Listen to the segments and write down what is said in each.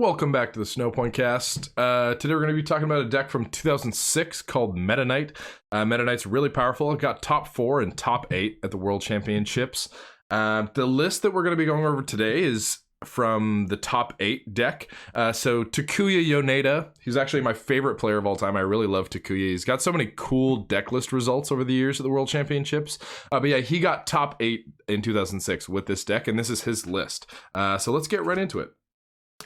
Welcome back to the Snowpoint Cast. Today we're going to be talking about a deck from 2006 called Metanite. Metanite's really powerful. It got top 4 and top 8 at the World Championships. The list that we're going to be going over today is from the top 8 deck. So Takuya Yoneda, he's actually my favorite player of all time. I really love Takuya. He's got so many cool deck list results over the years at the World Championships. But yeah, he got top 8 in 2006 with this deck, and this is his list. So let's get right into it.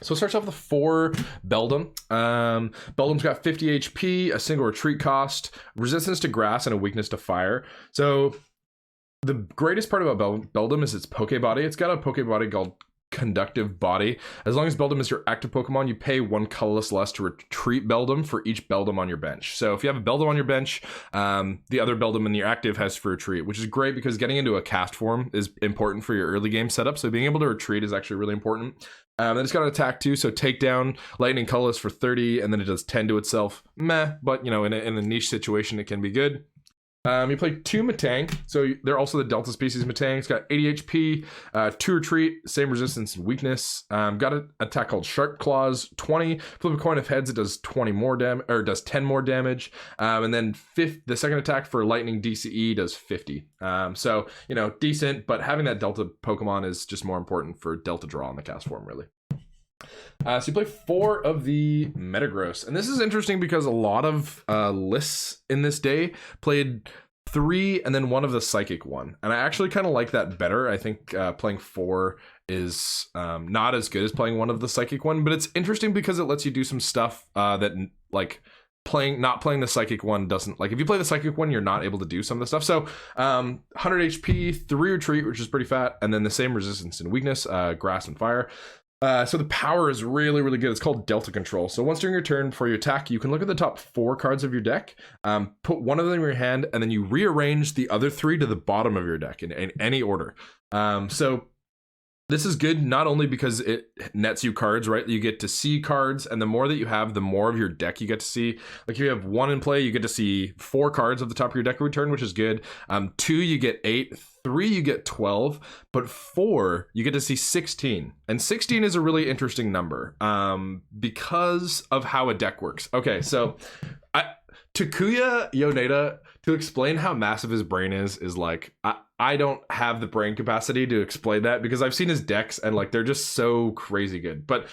So it starts off with 4 Beldum. Beldum's got 50 HP, a single retreat cost, resistance to grass, and a weakness to fire. So the greatest part about Beldum is its Poke Body. It's got a Poke Body called Conductive Body. As long as Beldum is your active Pokemon, you pay 1 colorless less to retreat Beldum for each Beldum on your bench. So if you have a Beldum on your bench, the other Beldum in your active has for retreat, which is great because getting into a Castform is important for your early game setup. So being able to retreat is actually really important. Then it's got an attack too, so takedown, lightning, colorless for 30, and then it does 10 to itself. Meh, but you know, in a niche situation, it can be good. You play 2 Metang, so they're also the Delta species Metang. It's got 80 HP, 2 retreat, same resistance and weakness. Got an attack called Sharp Claws, 20. Flip a coin of heads, it does 20 more damage, or does 10 more damage. And then the second attack for lightning DCE does 50. So, you know, decent, but having that Delta Pokemon is just more important for Delta draw on the Castform, really. So you play 4 of the Metagross, and this is interesting because a lot of lists in this day played 3 and then 1 of the Psychic one, and I actually kind of like that better. I think playing 4 is not as good as playing 1 of the Psychic one, but it's interesting because it lets you do some stuff that like not playing the Psychic one doesn't. Like if you play the Psychic one, you're not able to do some of the stuff. So 100 HP, 3 retreat, which is pretty fat, and then the same resistance and weakness, grass and fire. So the power is really, really good. It's called Delta Control. So once during your turn before you attack, you can look at the top 4 cards of your deck, put 1 of them in your hand, and then you rearrange the other 3 to the bottom of your deck in any order. So this is good not only because it nets you cards, right? You get to see cards, and the more that you have, the more of your deck you get to see. Like if you have 1 in play, you get to see 4 cards at the top of your deck every turn, which is good. 2, you get 8. 3, you get 12, but 4, you get to see 16. And 16 is a really interesting number because of how a deck works. Okay, so Takuya Yoneda, to explain how massive his brain is like, I don't have the brain capacity to explain that because I've seen his decks and like they're just so crazy good. But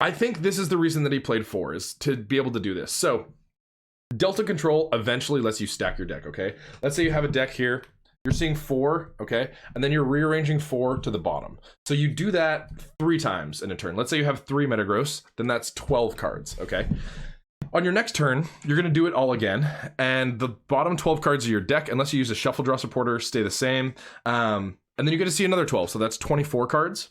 I think this is the reason that he played 4, is to be able to do this. So Delta Control eventually lets you stack your deck, okay? Let's say you have a deck here. You're seeing 4, okay? And then you're rearranging 4 to the bottom. So you do that 3 times in a turn. Let's say you have 3 Metagross, then that's 12 cards, okay? On your next turn, you're gonna do it all again, and the bottom 12 cards of your deck, unless you use a Shuffle Draw supporter, stay the same. And then you're gonna see another 12, so that's 24 cards.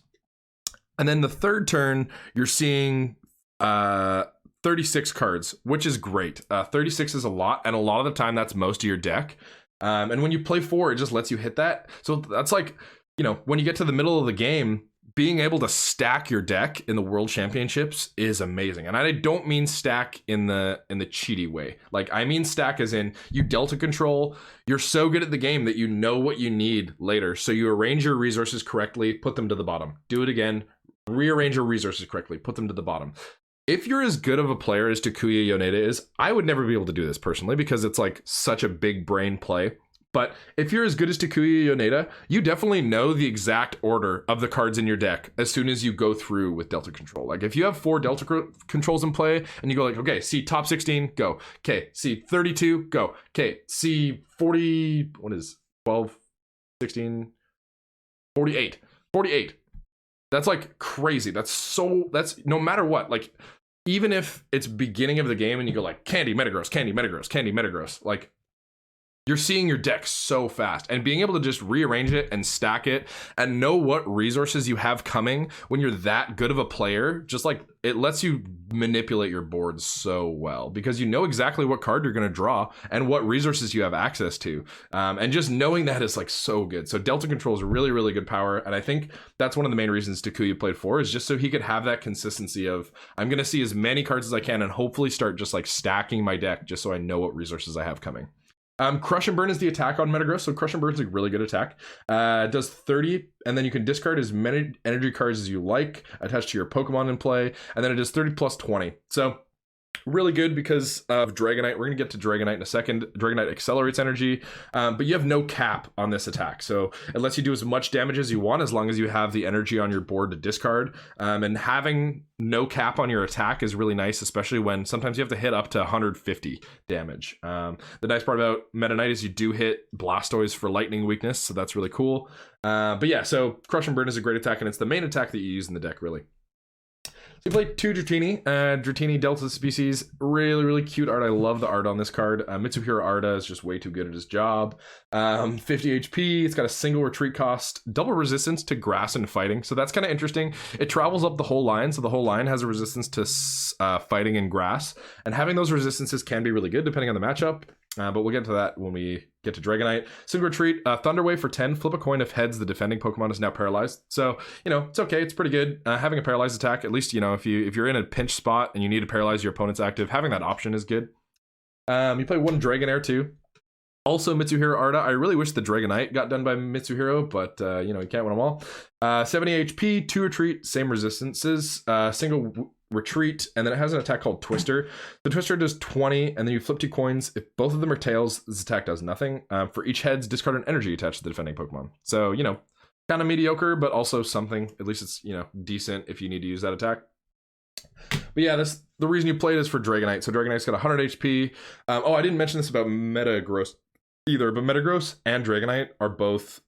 And then the third turn, you're seeing 36 cards, which is great. 36 is a lot, and a lot of the time that's most of your deck. And when you play 4, it just lets you hit that. So that's like, you know, when you get to the middle of the game, being able to stack your deck in the World Championships is amazing. And I don't mean stack in the cheaty way. Like I mean stack as in you Delta Control. You're so good at the game that you know what you need later. So you arrange your resources correctly, put them to the bottom. Do it again, rearrange your resources correctly, put them to the bottom. If you're as good of a player as Takuya Yoneda is, I would never be able to do this personally because it's like such a big brain play. But if you're as good as Takuya Yoneda, you definitely know the exact order of the cards in your deck as soon as you go through with Delta Control. Like if you have 4 Delta Controls in play and you go like, okay, see top 16, go. Okay, see 32, go. Okay, see 40, what is 12, 16, 48, 48. That's like crazy. That's no matter what, like even if it's beginning of the game and you go like candy Metagross, candy Metagross, candy Metagross, like you're seeing your deck so fast, and being able to just rearrange it and stack it and know what resources you have coming when you're that good of a player, just like it lets you manipulate your board so well because you know exactly what card you're going to draw and what resources you have access to. And just knowing that is like so good. So Delta Control is really, really good power. And I think that's one of the main reasons Takuya played 4 is just so he could have that consistency of I'm going to see as many cards as I can and hopefully start just like stacking my deck just so I know what resources I have coming. Crush and Burn is the attack on Metagross, so Crush and Burn is a really good attack. It does 30, and then you can discard as many energy cards as you like, attached to your Pokemon in play, and then it does 30 plus 20. So really good because of Dragonite. We're going to get to Dragonite in a second. Dragonite accelerates energy, but you have no cap on this attack. So it lets you do as much damage as you want as long as you have the energy on your board to discard. And having no cap on your attack is really nice, especially when sometimes you have to hit up to 150 damage. The nice part about Metanite is you do hit Blastoise for lightning weakness, so that's really cool. But yeah, so Crush and Burn is a great attack, and it's the main attack that you use in the deck, really. So you play 2 Dratini. Dratini Delta species, really, really cute art. I love the art on this card. Mitsuhiro Arda is just way too good at his job. 50 HP, it's got a single retreat cost, double resistance to grass and fighting. So that's kind of interesting. It travels up the whole line, so the whole line has a resistance to fighting and grass. And having those resistances can be really good depending on the matchup. But we'll get to that when we get to Dragonite. Single retreat, Thunder Wave for 10. Flip a coin if heads, the defending Pokemon is now paralyzed. So, it's okay. It's pretty good. Having a paralyzed attack, at least, if you're in a pinch spot and you need to paralyze your opponent's active, having that option is good. You play 1 Dragonair too. Also Mitsuhiro Arda. I really wish the Dragonite got done by Mitsuhiro, but, you can't win them all. 70 HP, 2 retreat, same resistances, single retreat, and then it has an attack called Twister. The Twister does 20, and then you flip 2 coins. If both of them are tails, this attack does nothing. For each heads, discard an energy attached to the defending Pokemon. So, kind of mediocre, but also something. At least it's, decent if you need to use that attack. But yeah, the reason you play it is for Dragonite. So Dragonite's got 100 HP. I didn't mention this about Metagross either, but Metagross and Dragonite are both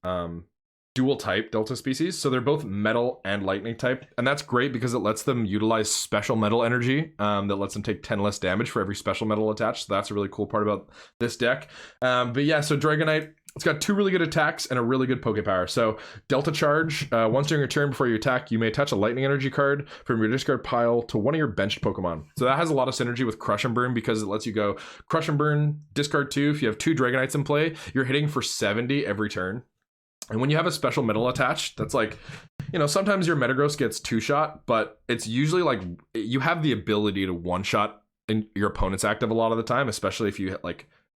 dual type Delta species, so they're both metal and lightning type, and that's great because it lets them utilize special metal energy that lets them take 10 less damage for every special metal attached. So that's a really cool part about this deck. But yeah, so Dragonite, it's got 2 really good attacks and a really good Poke Power. So Delta Charge, once during your turn before you attack, you may attach a lightning energy card from your discard pile to one of your benched Pokemon. So that has a lot of synergy with Crush and Burn because it lets you go Crush and Burn, discard 2. If you have 2 Dragonites in play, you're hitting for 70 every turn. And when you have a special metal attached, that's like, sometimes your Metagross gets 2-shot, but it's usually like you have the ability to 1-shot in your opponent's active a lot of the time, especially if you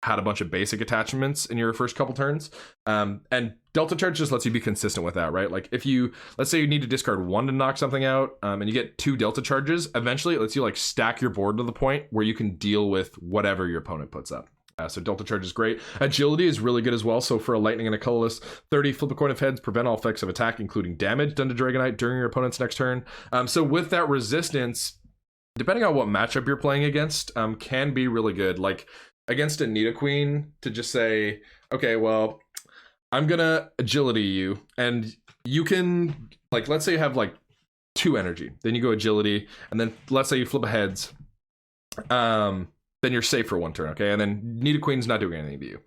had a bunch of basic attachments in your first couple turns. And Delta Charge just lets you be consistent with that, right? Like if let's say you need to discard 1 to knock something out, and you get 2 Delta Charges, eventually it lets you stack your board to the point where you can deal with whatever your opponent puts up. So Delta Charge is great. Agility is really good as well. So for a lightning and a colorless, 30, flip a coin of heads, prevent all effects of attack, including damage done to Dragonite during your opponent's next turn. So with that resistance, depending on what matchup you're playing against, can be really good. Like against a Nidoqueen, to just say, okay, well, I'm gonna agility you, and you can, let's say you have 2 energy, then you go agility, and then let's say you flip a heads, then you're safe for 1 turn, okay? And then Nidoqueen's not doing anything to you.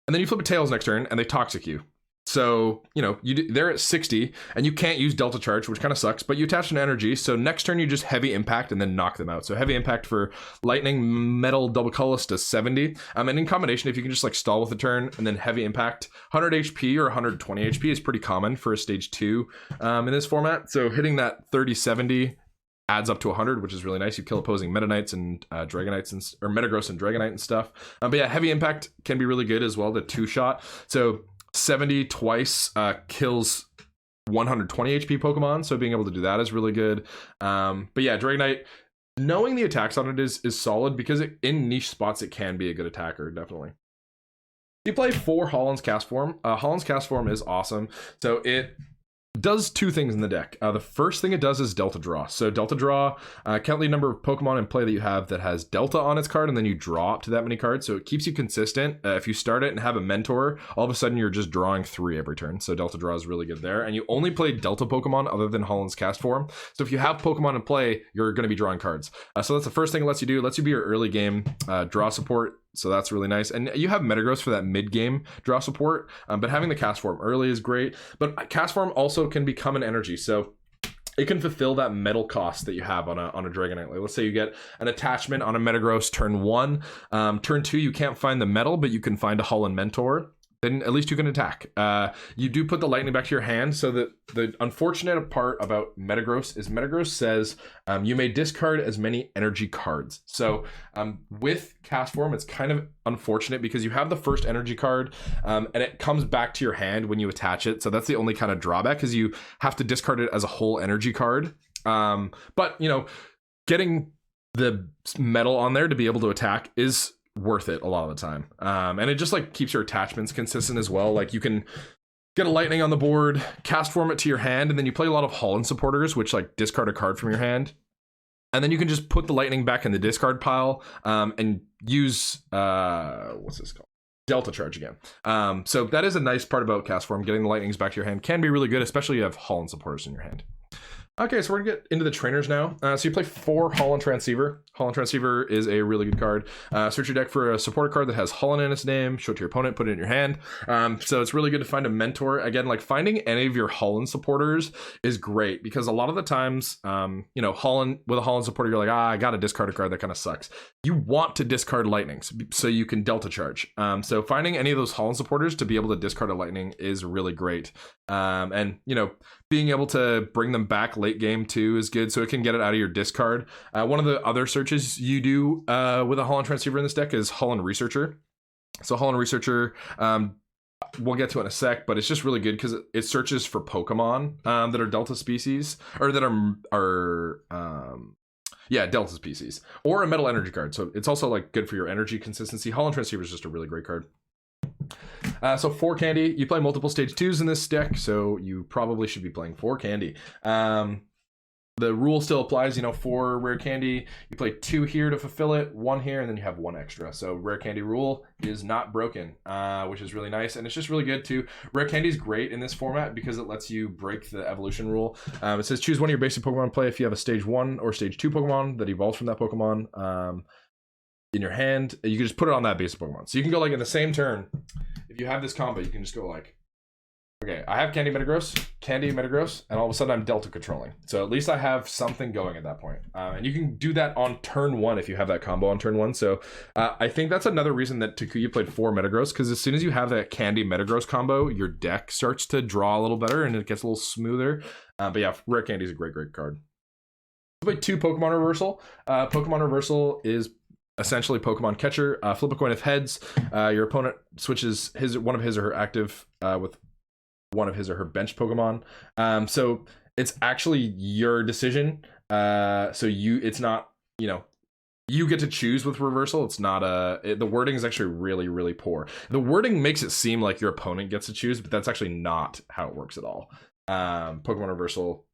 And then you flip a tails next turn, and they toxic you. So, they're at 60, and you can't use Delta Charge, which kind of sucks, but you attach an energy, so next turn you just Heavy Impact and then knock them out. So Heavy Impact for Lightning, Metal, Double Colorless does 70. And in combination, if you can just stall with a turn, and then Heavy Impact, 100 HP or 120 HP is pretty common for a Stage 2 in this format. So hitting that 30-70 adds up to 100, which is really nice. You kill opposing Metanites and Dragonites or Metagross and Dragonite and stuff. But yeah, Heavy Impact can be really good as well, the 2-shot. So 70 twice kills 120 HP Pokemon, so being able to do that is really good. But yeah, Dragonite, knowing the attacks on it is solid because in niche spots it can be a good attacker, definitely. You play 4 Holon's Castform. Holon's Castform is awesome. So it does 2 things in the deck. The first thing it does is Delta Draw. So Delta Draw, count the number of Pokemon in play that you have that has Delta on its card, and then you draw up to that many cards. So it keeps you consistent. If you start it and have a Mentor, all of a sudden you're just drawing 3 every turn. So Delta Draw is really good there. And you only play Delta Pokemon other than Holon's Castform. So if you have Pokemon in play, you're going to be drawing cards. So that's the first thing it lets you do. It lets you be your early game draw support. So that's really nice. And you have Metagross for that mid-game draw support, but having the Castform early is great. But Castform also can become an energy, so it can fulfill that metal cost that you have on a Dragonite. Like, let's say you get an attachment on a Metagross turn 1. Turn 2, you can't find the metal, but you can find a Holon Mentor. then at least you can attack. You do put the lightning back to your hand, so that the unfortunate part about Metagross is Metagross says you may discard as many energy cards. So with Castform, it's kind of unfortunate because you have the first energy card and it comes back to your hand when you attach it. So that's the only kind of drawback, is you have to discard it as a whole energy card. But you know, getting the metal on there to be able to attack is worth it a lot of the time. And it just like keeps your attachments consistent as well. Like you can get a lightning on the board, Castform it to your hand, and then you play a lot of Holon supporters, which like discard a card from your hand. And then you can just put the lightning back in the discard pile and use, what's this called? Delta Charge again. So that is a nice part about Castform. Getting the lightnings back to your hand can be really good, especially if you have Holon supporters in your hand. Okay, so we're gonna get into the trainers now. So you play 4 Holon Transciever. Holon Transciever is a really good card. Search your deck for a supporter card that has Holon in its name, show it to your opponent, put it in your hand. So it's really good to find a mentor. Again, like finding any of your Holon supporters is great, because a lot of the times, you know, Holon, with a Holon supporter, you're like, I gotta discard a card, that kind of sucks. You want to discard lightnings so you can Delta Charge. So finding any of those Holon supporters to be able to discard a lightning is really great. And, you know, being able to bring them back late game too is good, so it can get it out of your discard. One of the other searches you do with a Holon Transciever in this deck is Holon Researcher. So Holon Researcher, we'll get to it in a sec, but it's just really good because it searches for Pokemon that are Delta species, or that are Delta species, or a metal energy card. So it's also like good for your energy consistency. Holon Transceiver is just a really great card. So 4 candy. You play multiple stage 2s in this deck, so you probably should be playing 4 candy. The rule still applies, you know, 4 rare candy. You play 2 here to fulfill it, 1 here, and then you have 1 extra. So rare candy rule is not broken, which is really nice, and it's just really good too. Rare candy is great in this format because it lets you break the evolution rule. It says choose one of your basic Pokemon to play if you have a stage 1 or stage 2 Pokemon that evolves from that Pokemon. In your hand, you can just put it on that basic Pokemon. So you can go like in the same turn, if you have this combo, you can just go like, okay, I have Candy Metagross, and all of a sudden I'm Delta controlling. So at least I have something going at that point. And you can do that on turn 1 if you have that combo on turn 1. So I think that's another reason that Takuya played 4 Metagross, because as soon as you have that Candy Metagross combo, your deck starts to draw a little better and it gets a little smoother. But yeah, Rare Candy is a great card. You play 2 Pokemon Reversal. Pokemon Reversal is essentially Pokemon Catcher. Flip a coin of heads. Your opponent switches one of his or her active with one of his or her bench Pokemon. So it's actually your decision. It's not, you know, you get to choose with reversal. It's not the wording is actually really poor. The wording makes it seem like your opponent gets to choose, but that's actually not how it works at all. Pokemon Reversal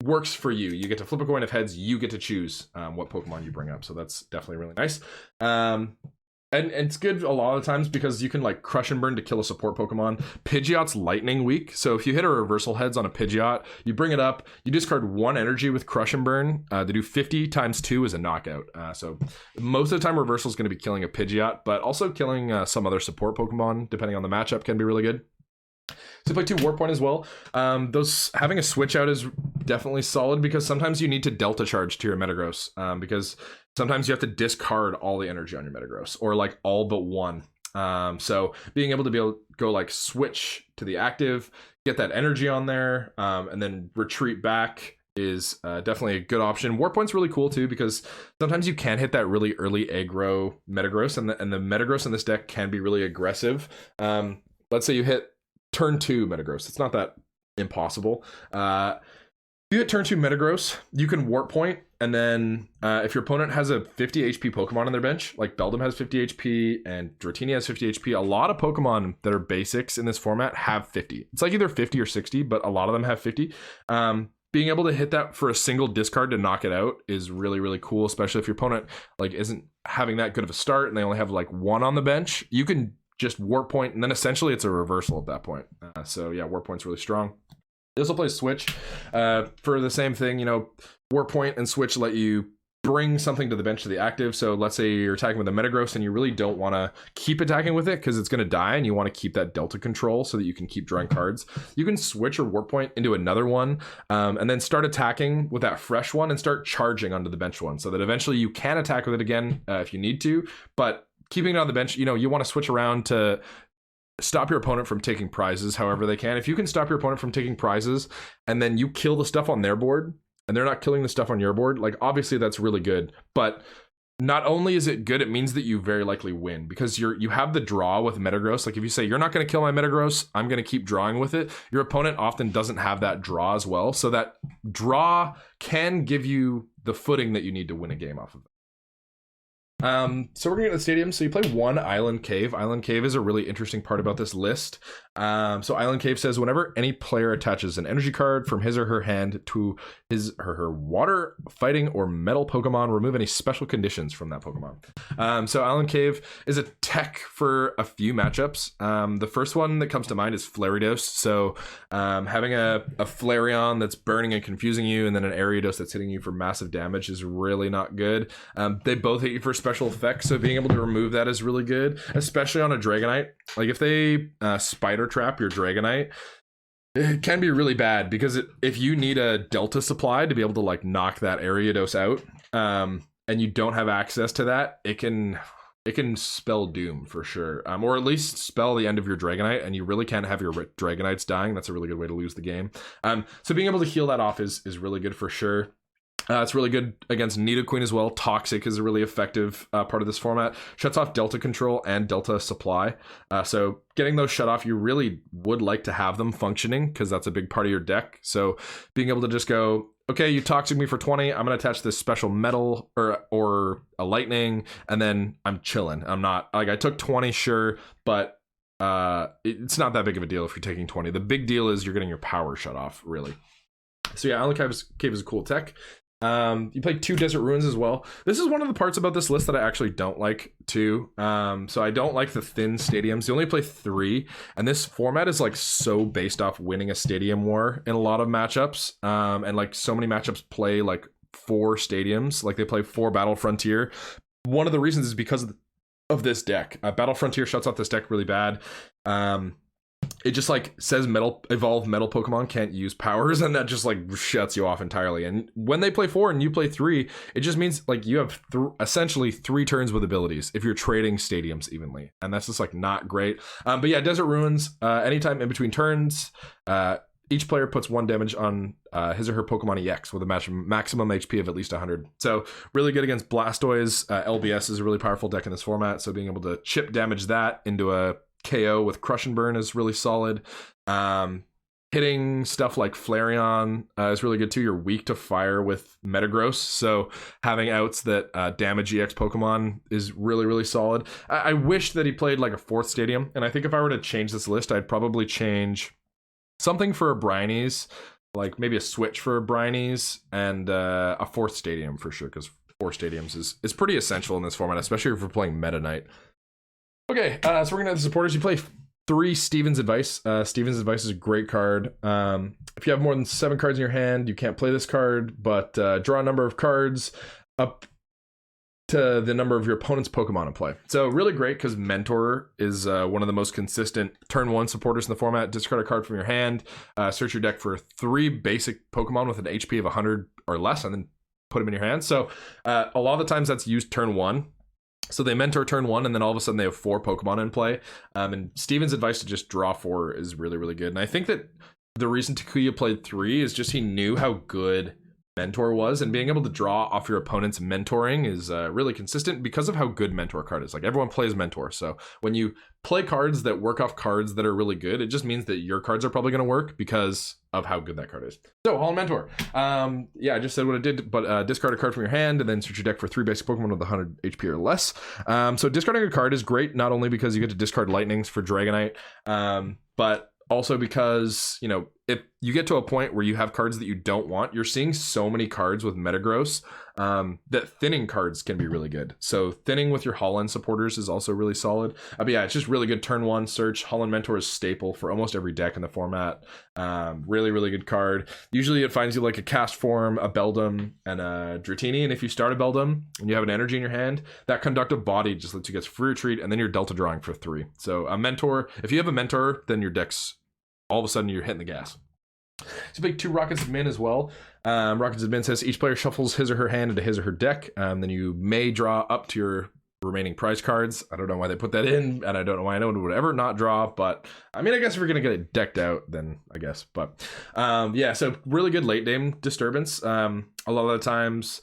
works for you. You get to flip a coin of heads. You get to choose what Pokemon you bring up. So that's definitely really nice. And it's good a lot of times because you can like crush and burn to kill a support Pokemon. Pidgeot's lightning weak. So if you hit a reversal heads on a Pidgeot, you bring it up, you discard 1 energy with crush and burn. They do 50 times 2 is a knockout. So most of the time reversal is going to be killing a Pidgeot, but also killing some other support Pokemon, depending on the matchup, can be really good. So play 2 Warp Point as well. Those having a switch out is definitely solid because sometimes you need to Delta Charge to your Metagross because sometimes you have to discard all the energy on your Metagross, or like all but 1. So being able to go like switch to the active, get that energy on there, and then retreat back is definitely a good option. Warp Point's really cool too because sometimes you can hit that really early aggro Metagross, and the Metagross in this deck can be really aggressive. Let's say you hit turn 2 Metagross. It's not that impossible. If you hit turn 2 Metagross, you can Warp Point, and then if your opponent has a 50 HP Pokemon on their bench, like Beldum has 50 HP and Dratini has 50 HP, a lot of Pokemon that are basics in this format have 50. It's like either 50 or 60, but a lot of them have 50. Being able to hit that for a single discard to knock it out is really cool, especially if your opponent like isn't having that good of a start and they only have like 1 on the bench. You can just Warp Point, and then essentially it's a reversal at that point. So yeah, Warp Point's really strong. This will play Switch for the same thing, you know, Warp Point and Switch let you bring something to the bench to the active. So let's say you're attacking with a Metagross and you really don't want to keep attacking with it because it's going to die, and you want to keep that Delta control so that you can keep drawing cards. You can switch your Warp Point into another one and then start attacking with that fresh one and start charging onto the bench one so that eventually you can attack with it again if you need to, but keeping it on the bench, you know, you want to switch around to stop your opponent from taking prizes however they can. If you can stop your opponent from taking prizes and then you kill the stuff on their board and they're not killing the stuff on your board, like obviously that's really good. But not only is it good, it means that you very likely win because you have the draw with Metagross. Like if you say you're not going to kill my Metagross, I'm going to keep drawing with it. Your opponent often doesn't have that draw as well. So that draw can give you the footing that you need to win a game off of it. So we're gonna get to the stadium. So you play one Island Cave. Island Cave is a really interesting part about this list. So Island Cave says whenever any player attaches an energy card from his or her hand to his or her water, fighting, or metal Pokemon, remove any special conditions from that Pokemon. So Island Cave is a tech for a few matchups. The first one that comes to mind is Flaridos. So having a Flareon that's burning and confusing you, and then an Ariados that's hitting you for massive damage is really not good. They both hit you for special effects, so being able to remove that is really good, especially on a Dragonite. Like if they spider trap your Dragonite, it can be really bad because if you need a Delta supply to be able to like knock that Ariados out, and you don't have access to that, it can spell doom for sure, or at least spell the end of your Dragonite, and you really can't have your Dragonites dying. That's a really good way to lose the game. So being able to heal that off is really good for sure. It's really good against Nidoqueen as well. Toxic is a really effective part of this format. Shuts off Delta Control and Delta Supply. So getting those shut off, you really would like to have them functioning because that's a big part of your deck. So being able to just go, okay, you Toxic me for 20. I'm going to attach this special metal or a lightning, and then I'm chilling. I'm not, like I took 20, sure, but it's not that big of a deal if you're taking 20. The big deal is you're getting your power shut off, really. So yeah, Island Cave is a cool tech. You play 2 Desert Ruins as well. This is one of the parts about this list that I actually don't like too. So I don't like the thin stadiums. You only play 3, and this format is like so based off winning a stadium war in a lot of matchups. And like so many matchups play like 4 stadiums, like they play 4 Battle Frontier. One of the reasons is because of this deck. Battle Frontier shuts off this deck really bad. It just like says evolved metal Pokemon can't use powers, and that just like shuts you off entirely. And when they play 4 and you play 3, it just means like you have essentially 3 turns with abilities if you're trading stadiums evenly, and that's just like not great. But yeah, Desert Ruins, anytime in between turns, each player puts 1 damage on his or her Pokemon EX with a maximum HP of at least 100. So really good against Blastoise. LBS is a really powerful deck in this format, so being able to chip damage that into a KO with Crush and Burn is really solid. Hitting stuff like Flareon is really good too. You're weak to fire with Metagross, so having outs that damage EX Pokemon is really, really solid. I wish that he played like a 4th stadium, and I think if I were to change this list, I'd probably change something for a Bryonies, like maybe a switch for a Bryonies, and a 4th stadium for sure, because 4 stadiums is pretty essential in this format, especially if we're playing Meta Knight. Okay, so we're gonna have the supporters. You play 3 Steven's Advice. Steven's Advice is a great card. If you have more than 7 cards in your hand, you can't play this card, but draw a number of cards up to the number of your opponent's Pokemon in play. So really great because Mentor is one of the most consistent turn 1 supporters in the format. Discard a card from your hand, search your deck for 3 basic Pokemon with an HP of 100 or less, and then put them in your hand. So a lot of the times that's used turn 1. So they Mentor turn 1, and then all of a sudden they have 4 Pokemon in play. And Steven's Advice to just draw 4 is really, really good. And I think that the reason Takuya played 3 is just he knew how good Mentor was, and being able to draw off your opponent's mentoring is really consistent because of how good Mentor card is. Like everyone plays Mentor, so when you play cards that work off cards that are really good, it just means that your cards are probably going to work because of how good that card is. So Holon Mentor, yeah, I just said what it did, but discard a card from your hand and then search your deck for 3 basic Pokemon with 100 HP or less. So discarding a card is great, not only because you get to discard Lightnings for Dragonite, but also because, you know, if you get to a point where you have cards that you don't want, you're seeing so many cards with Metagross that thinning cards can be really good. So thinning with your Holon supporters is also really solid. But yeah, it's just really good turn 1 search. Holon Mentor is staple for almost every deck in the format. Really, really good card. Usually it finds you like a Castform, a Beldum, and a Dratini. And if you start a Beldum and you have an energy in your hand, that Conductive Body just lets you get free retreat, and then you're Delta drawing for 3. So a Mentor, if you have a Mentor, then your deck's all of a sudden you're hitting the gas. So big 2 Rockets of Min as well. Rockets of Min says each player shuffles his or her hand into his or her deck. Then you may draw up to your remaining prize cards. I don't know why they put that in, and I don't know why anyone would ever not draw, but I mean, I guess if you're gonna get it decked out, then I guess. But yeah, so really good late game disturbance. A lot of the times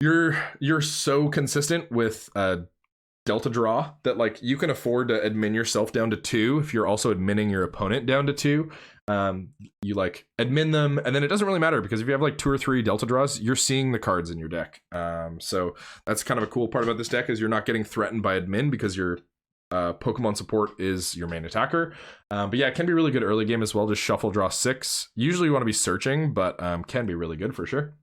you're so consistent with delta draw that like you can afford to admin yourself down to 2 if you're also adminning your opponent down to 2. You like admin them, and then it doesn't really matter because if you have like 2 or 3 delta draws, you're seeing the cards in your deck. So that's kind of a cool part about this deck is you're not getting threatened by admin because your Pokemon support is your main attacker. But yeah, it can be really good early game as well. Just shuffle, draw 6. Usually you want to be searching, but can be really good for sure.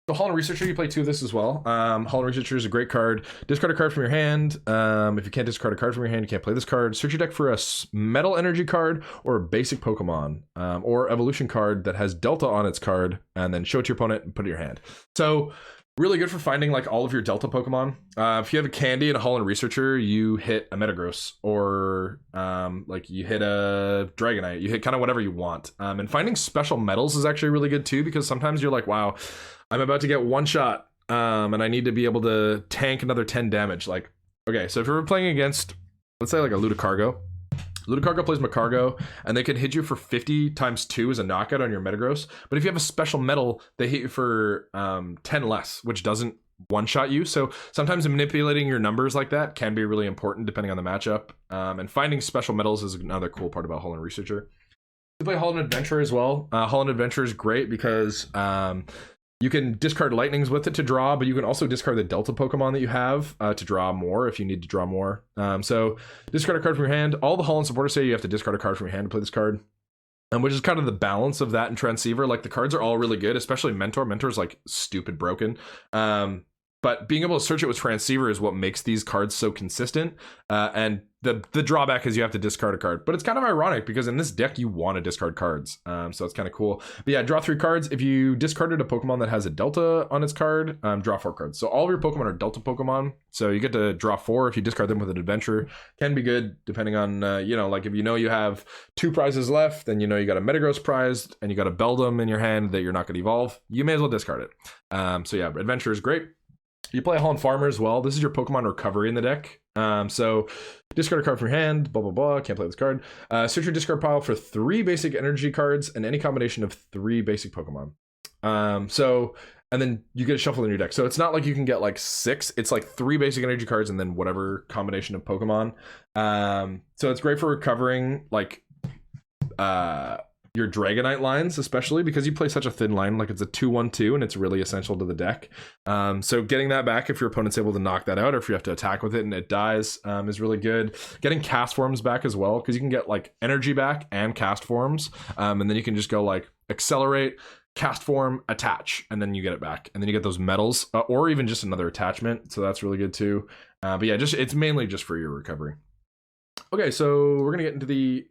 So Holon Researcher, you play 2 of this as well. Holon Researcher is a great card. Discard a card from your hand. If you can't discard a card from your hand, you can't play this card. Search your deck for a metal energy card or a basic Pokemon or evolution card that has Delta on its card, and then show it to your opponent and put it in your hand. So really good for finding like all of your Delta Pokemon. If you have a Candy and a Holon Researcher, you hit a Metagross or like you hit a Dragonite. You hit kind of whatever you want. And finding special metals is actually really good too, because sometimes you're like, wow, I'm about to get one shot and I need to be able to tank another 10 damage. Like, okay, so if you're playing against, let's say like a Ludicargo. Ludicargo plays Macargo, and they can hit you for 50 times 2 as a knockout on your Metagross. But if you have a special metal, they hit you for 10 less, which doesn't one-shot you. So sometimes manipulating your numbers like that can be really important depending on the matchup. And finding special metals is another cool part about Holon Researcher. You play Holon Adventurer as well. Holon Adventurer is great because you can discard lightnings with it to draw, but you can also discard the Delta Pokemon that you have to draw more if you need to draw more. So discard a card from your hand. All the Holon supporters say you have to discard a card from your hand to play this card. Which is kind of the balance of that and Transceiver. Like the cards are all really good, especially Mentor. Mentor's like stupid broken. But being able to search it with Transceiver is what makes these cards so consistent. And the drawback is you have to discard a card. But it's kind of ironic because in this deck, you want to discard cards. So it's kind of cool. But yeah, draw 3 cards. If you discarded a Pokemon that has a Delta on its card, draw 4 cards. So all of your Pokemon are Delta Pokemon. So you get to draw 4 if you discard them with an Adventure. Can be good depending on, like if you have 2 prizes left, then you got a Metagross prize and you got a Beldum in your hand that you're not going to evolve. You may as well discard it. So yeah, Adventure is great. You play Holon Farmer as well. This is your Pokemon recovery in the deck. So discard a card from your hand, blah, blah, blah. Can't play this card. Search your discard pile for 3 basic energy cards and any combination of 3 basic Pokemon. And then you get a shuffle in your deck. So it's not like you can get like 6. It's like 3 basic energy cards and then whatever combination of Pokemon. So it's great for recovering like your Dragonite lines, especially because you play such a thin line. Like it's a 2/1/2 and it's really essential to the deck. So getting that back if your opponent's able to knock that out, or if you have to attack with it and it dies, is really good. Getting Castforms back as well, because you can get like energy back and Castforms, and then you can just go like accelerate, Castform, attach, and then you get it back, and then you get those metals, or even just another attachment. So that's really good too. But yeah, it's mainly just for your recovery. Okay, so we're gonna get into the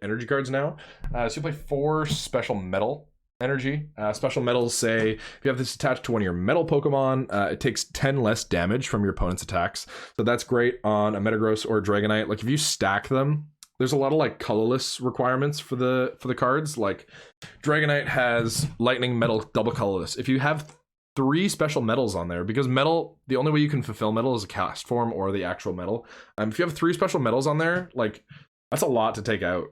energy cards now. So you play 4 special metal energy. Special metals say if you have this attached to one of your metal Pokemon, it takes 10 less damage from your opponent's attacks. So that's great on a Metagross or a Dragonite. Like if you stack them, there's a lot of like colorless requirements for the cards. Like Dragonite has lightning, metal, double colorless. If you have 3 special metals on there, because metal, the only way you can fulfill metal is a Castform or the actual metal. If you have 3 special metals on there, like that's a lot to take out.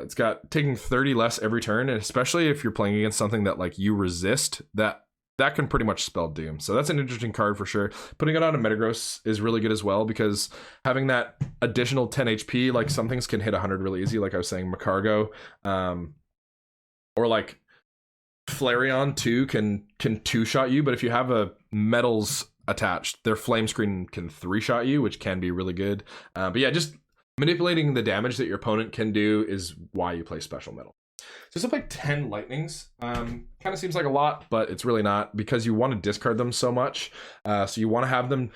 It's got taking 30 less every turn, and especially if you're playing against something that like you resist, that can pretty much spell doom. So that's an interesting card for sure. Putting it on a Metagross is really good as well, because having that additional 10 HP, like some things can hit 100 really easy, like I was saying, Macargo, or like Flareon too can 2-shot you, but if you have a metals attached, their flame screen can 3-shot you, which can be really good. But yeah, just manipulating the damage that your opponent can do is why you play special metal. So it's like 10 lightnings. Kind of seems like a lot, but it's really not, because you want to discard them so much. So you want to have them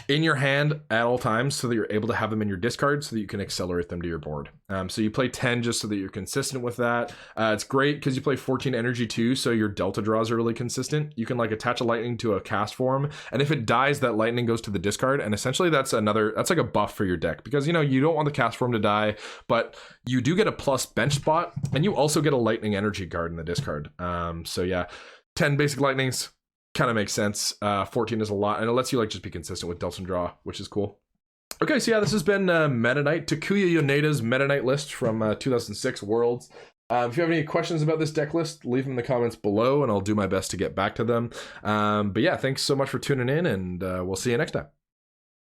in your hand at all times so that you're able to have them in your discard so that you can accelerate them to your board. So you play 10 just so that you're consistent with that. It's great because you play 14 energy too, so your delta draws are really consistent. You can like attach a lightning to a Castform, and if it dies, that lightning goes to the discard, and essentially that's like a buff for your deck, because you don't want the Castform to die, but you do get a plus bench spot, and you also get a lightning energy card in the discard. So yeah, 10 basic lightnings, kind of makes sense. 14 is a lot, and it lets you like just be consistent with Delta Draw, which is cool. Okay, so yeah, this has been Metanite, Takuya Yoneda's Metanite list from 2006 Worlds. If you have any questions about this deck list, leave them in the comments below, and I'll do my best to get back to them. But yeah, thanks so much for tuning in, and we'll see you next time.